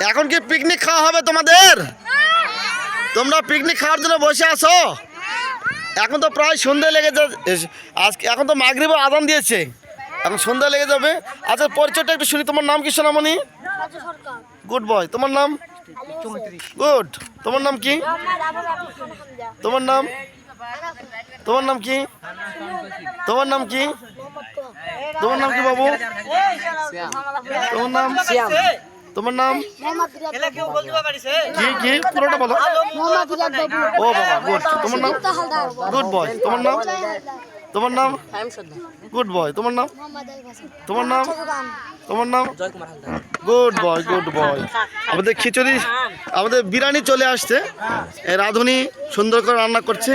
এখন কি পিকনিক খাওয়া হবে তোমাদের? তোমরা পিকনিক খাওয়ার জন্য বসে আছো? এখন তো প্রায় সন্ধ্যা লেগে যাবে, আজকে এখন তো মাগরিবের আজান দিয়েছে, এখন সন্ধ্যা লেগে যাবে। আচ্ছা, পরিচয়টা একটু শুনি। তোমার নাম কি সোনামণি? Good boy. তোমার নাম? গুড। তোমার নাম কি? তোমার নাম? তোমার নাম কি? তোমার নাম কি? তোমার নাম কি বাবু? তোমার নাম? তোমার নাম কি? কি পুরোটা বলো। ও বাবা, গুড। তোমার নাম? Good boy. তোমার নাম? তোমার নাম? Good boy. তোমার নাম? তোমার নাম? তোমার নাম? Good boy, good boy. আমাদের খিচুড়ি, আমাদের বিরিয়ানি চলে আসছে। রাঁধুনি সুন্দর করে রান্না করছে।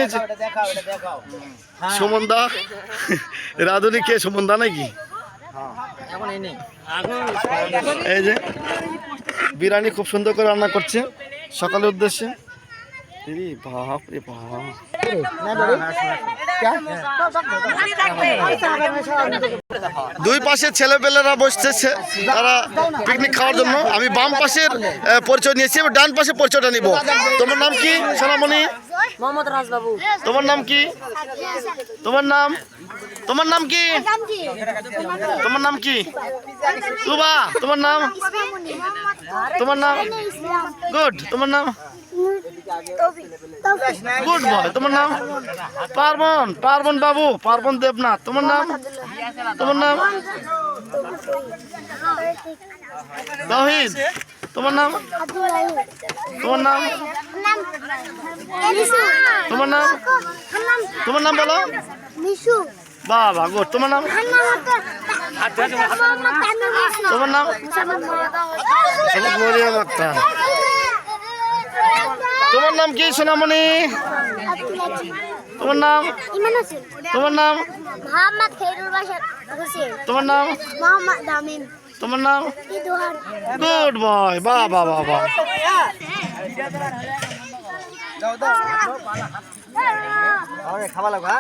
সুমনদা, রাঁধুনি কে? সুমনদা নাকি? এই যে বিরিয়ানি খুব সুন্দর করে রান্না করছে সকালের উদ্দেশ্যে। বাপ রে বাপ। দুই পাশে ছেলেপেলেরা বসতেছে, তারা পিকনিক খাওয়ার জন্য। আমি বাম পাশের পরিচয় নিয়েছি, ডান পাশে পরিচয়টা নিব। তোমার নাম কি সোনামণি? মোহাম্মদ রাজবাবু। তোমার নাম কি? তোমার নাম? তোমার নাম কি? তোমার নাম কি? তুবা। তোমার নাম? তোমার নাম? গুড। তোমার নাম? Good boy. তোমার নাম? পার্বণ। পার্বণ বাবু, পার্বণ দেবনাথ। তোমার নাম? তোমার নাম? তাহিদ। তোমার নাম? তোমার নাম? তোমার নাম? তোমার নাম বলো। বাবা, গুড। তোমার নাম? তোমার নাম? মরিয়াম আক্তার। তোমার নাম কি সোনামণি? তোমার নাম? তোমার নাম? তোমার নাম? তোমার নাম? Good boy. বাবা বাবা। খাওয়া লাগা।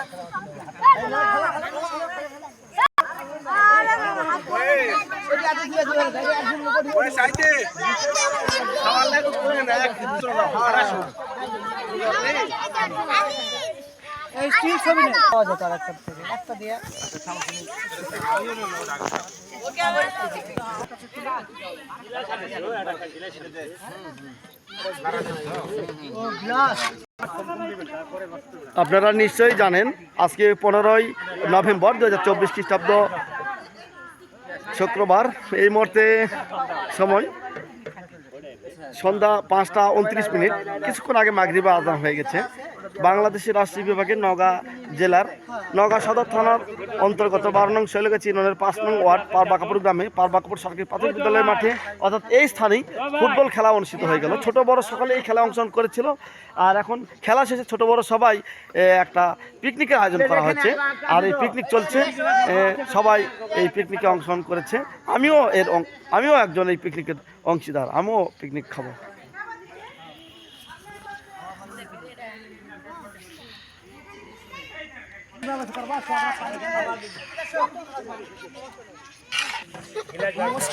আপনারা নিশ্চয়ই জানেন আজকে 15ই নভেম্বর 2024 খ্রিস্টাব্দ, শুক্রবার। এই মুহূর্তে সময় সন্ধ্যা 5টা 29 মিনিট। কিছুক্ষণ আগে মাগরিবে আজান হয়ে গেছে। বাংলাদেশের রাজশাহী বিভাগের নওগাঁ জেলার নওগাঁ সদর থানার অন্তর্গত 12 নং শৈলগাছি ইউনিয়নের 5 নং ওয়ার্ড পারবাকাপুর গ্রামে পারবাকাপুর সরকারি প্রাথমিক বিদ্যালয়ের মাঠে, অর্থাৎ এই স্থানেই ফুটবল খেলা অনুষ্ঠিত হয়ে গেল। ছোট বড় সকালে এই খেলা অংশগ্রহণ করেছিল। আর এখন খেলা শেষে ছোট বড় সবাই একটা পিকনিকের আয়োজন করা হয়েছে। আর এই পিকনিক চলছে, সবাই এই পিকনিকে অংশগ্রহণ করেছে। আমিও একজন এই পিকনিকের অংশীদার। আমিও পিকনিক খাবো।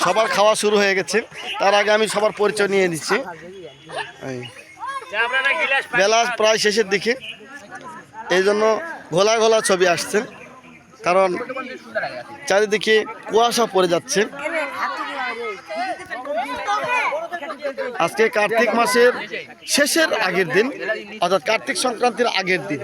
সবার খাওয়া শুরু হয়ে গেছে। তার আগে আমি সবার পরিচয় নিয়ে নিচ্ছি। বেলা প্রায় শেষের দিকে, এই জন্য ঘোলা ঘোলা ছবি আসছে, কারণ চারিদিকে কুয়াশা পড়ে যাচ্ছে। আজকে কার্তিক মাসের শেষের আগের দিন, অর্থাৎ কার্তিক সংক্রান্তির আগের দিন।